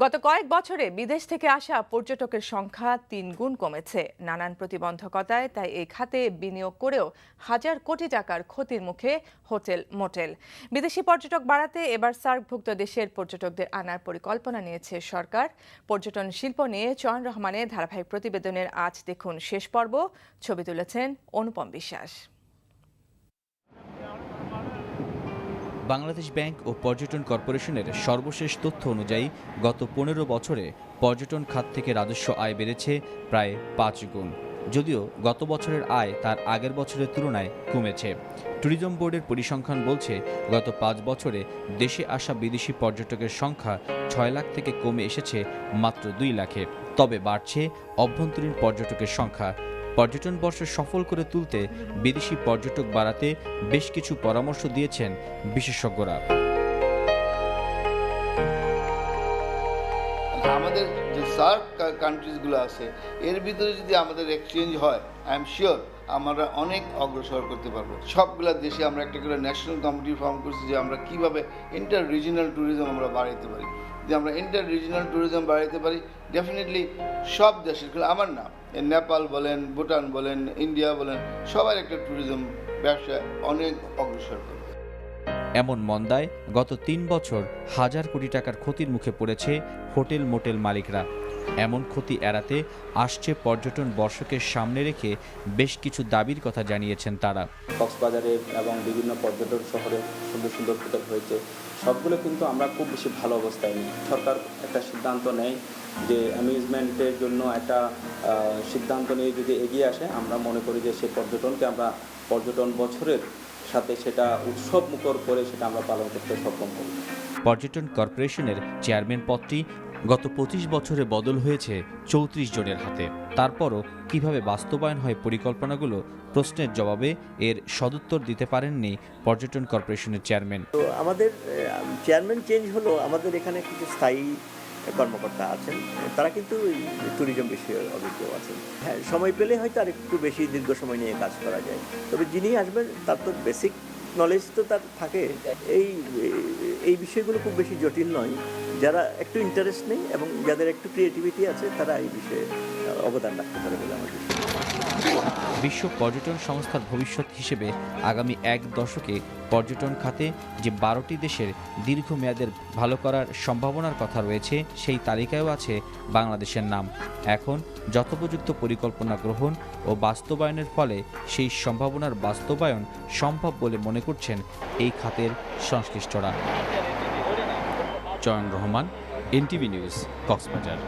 গত কয়েক বছরে বিদেশ থেকে আসা পর্যটকের সংখ্যা ৩ গুণ কমেছে। নানান প্রতিবন্ধকতায় তাই এই খাতে বিনিয়োগ করেও হাজার কোটি টাকার ক্ষতির মুখে হোটেল মোটেল। বিদেশি পর্যটক বাড়াতে এবার সার্কভুক্ত দেশের পর্যটকদের আনার পরিকল্পনা নিয়েছে সরকার। পর্যটন শিল্প নিয়ে চয়ন রহমানের ধারাবাহিক প্রতিবেদনের আজ দেখুন শেষ পর্ব। ছবি তুলেছেন অনুপম বিশ্বাস। বাংলাদেশ ব্যাংক ও পর্যটন কর্পোরেশনের সর্বশেষ তথ্য অনুযায়ী গত ১৫ বছরে পর্যটন খাত থেকে রাজস্ব আয় বেড়েছে প্রায় ৫ গুণ। যদিও গত বছরের আয় তার আগের বছরের তুলনায় কমেছে। ট্যুরিজম বোর্ডের পরিসংখ্যান বলছে গত ৫ বছরে দেশে আসা বিদেশি পর্যটকের সংখ্যা ৬ লাখ থেকে কমে এসেছে মাত্র ২ লাখে। তবে বাড়ছে অভ্যন্তরীণ পর্যটকের সংখ্যা। পর্যটন বর্ষ সফল করে তুলতে বিদেশি পর্যটক বাড়াতে বেশ কিছু পরামর্শ দিয়েছেন বিশেষজ্ঞরা। আমাদের যে সার্ক কান্ট্রিজগুলো আছে এর ভিতরে যদি আমাদের এক্সচেঞ্জ হয়, আই এম শিওর আমরা অনেক অগ্রসর করতে পারবো। সবগুলো দেশে আমরা একটা করে ন্যাশনাল কমিটি ফর্ম করছি যে আমরা কিভাবে ইন্টার রিজিনাল ট্যুরিজম আমরা বাড়াইতে পারি। যে আমরা ইন্টার রিজিনাল ট্যুরিজম বাড়াইতে পারি, ডেফিনেটলি সব দেশের, আমার না, নেপাল বলেন, ভুটান বলেন, ইন্ডিয়া বলেন, সবার একটা ট্যুরিজম ব্যবসা অনেক অগ্রসর করবে। এমন মন্দায় গত ৩ বছর হাজার কোটি টাকার ক্ষতির মুখে পড়েছে হোটেল মোটেল মালিকরা। এমন ক্ষতি এড়াতে আসছে পর্যটন বর্ষকে সামনে রেখে বেশ কিছু দাবির কথা জানিয়েছেন তারা। কক্সবাজারে এবং বিভিন্ন পর্যটন শহরে সুন্দর সুন্দর হোটেল হয়েছে, সবগুলো কিন্তু আমরা খুব বেশি ভালো অবস্থায় নেই। সরকার একটা সিদ্ধান্ত নেয় যে অ্যামিউজমেন্টের জন্য একটা সিদ্ধান্ত নিয়ে যদি এগিয়ে আসে, আমরা মনে করি যে সেই পর্যটনকে আমরা পর্যটন বছরের সাথে সেটা উৎসব মুখর করে সেটা আমরা পালন করতে সক্ষম হব। পর্যটন কর্পোরেশনের চেয়ারম্যান পদটি গত ২৫ বছরে বদল হয়েছে ৩৪ জনের হাতে। তারপরও কিভাবে বাস্তবায়ন হয় পরিকল্পনাগুলো প্রশ্নের জবাবে এর সদুত্তর দিতে পারেননি পর্যটন কর্পোরেশনের চেয়ারম্যান। তো আমাদের চেয়ারম্যান চেঞ্জ হলো, আমাদের এখানে কিছু স্থায়ী কর্মকর্তা আছেন, তারা কিন্তু ট্যুরিজম বিষয়ে অভিজ্ঞ আছেন। হ্যাঁ, সময় পেলে হয়তো আর একটু বেশি দীর্ঘ সময় নিয়ে কাজ করা যায়। তবে যিনি আসবেন তার তো বেসিক নলেজ তো তার থাকে। এই বিষয়গুলো খুব বেশি জটিল নয়। যারা একটু ইন্টারেস্ট নেই এবং যাদের একটু ক্রিয়েটিভিটি আছে তারা এই বিষয়ে অবদান রাখতে পারে বলে আমার বিশ্বাস। বিশ্ব পর্যটন সংস্থার ভবিষ্যৎ হিসেবে আগামী এক দশকে পর্যটন খাতে যে ১২টি দেশের দীর্ঘমেয়াদের ভালো করার সম্ভাবনার কথা রয়েছে, সেই তালিকায়ও আছে বাংলাদেশের নাম। এখন যথোপযুক্ত পরিকল্পনা গ্রহণ ও বাস্তবায়নের ফলে সেই সম্ভাবনার বাস্তবায়ন সম্ভব বলে মনে করছেন এই খাতের সংশ্লিষ্টরা। চয়ন রহমান, এনটিভি নিউজ, কক্সবাজার।